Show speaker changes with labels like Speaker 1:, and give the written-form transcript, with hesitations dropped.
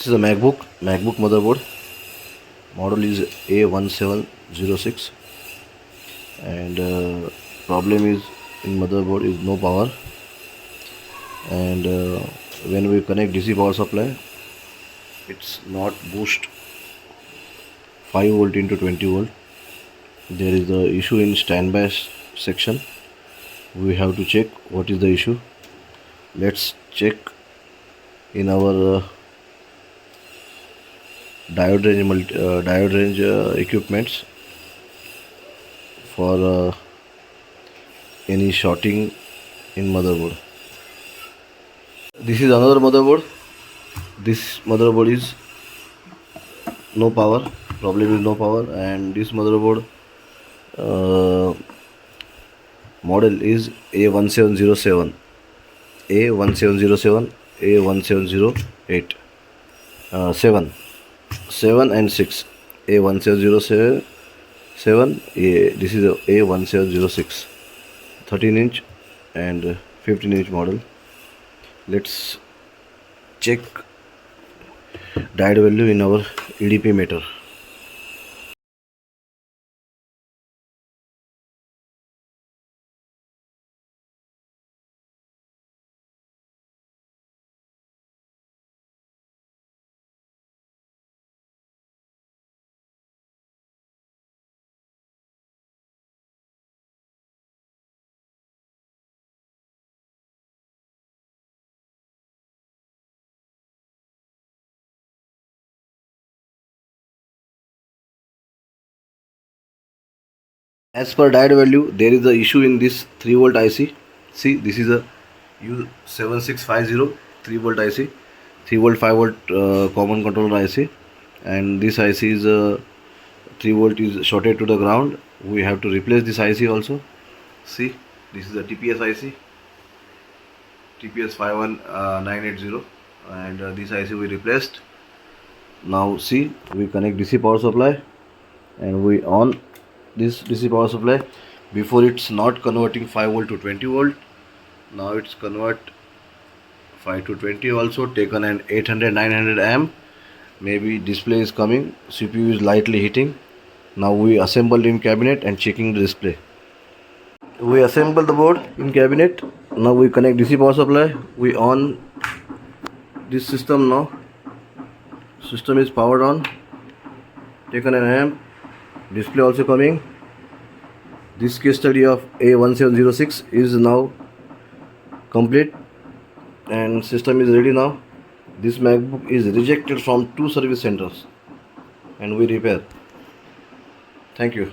Speaker 1: This is a MacBook motherboard. Model is A1706, and problem is in motherboard is no power, and when we connect DC power supply, it's not boost 5 volt into 20 volt. There is the issue in standby section. We have to check what is the issue. Let's check in our diode range equipments for any shorting in motherboard. This is another motherboard. This motherboard is no power. Problem is no power, and this motherboard model is A1707, A1707, A1708, 7 and 6, A1707, this is A1706, 13-inch and 15-inch model. Let's check diode value in our EDP meter. As per diode value, there is a issue in this 3 volt IC. See, this is a U7650 3 volt IC, 3 volt 5 volt common controller IC, and this IC is 3 volt is shorted to the ground. We have to replace this IC also. See, this is a TPS IC, TPS 51980, and this IC we replaced. Now see, we connect DC power supply and we on this DC power supply. Before it's not converting 5 volt to 20 volt. Now it's convert 5 to 20 also, taken an 800-900 amp. Maybe display is coming, CPU is lightly heating. Now we assembled in cabinet and checking the display. We assemble the board in cabinet. Now we connect DC power supply. We on this system now. System is powered on. Taken an amp. Display also coming. This case study of A1706 is now complete and system is ready now. This MacBook is rejected from 2 service centers and we repair. Thank you.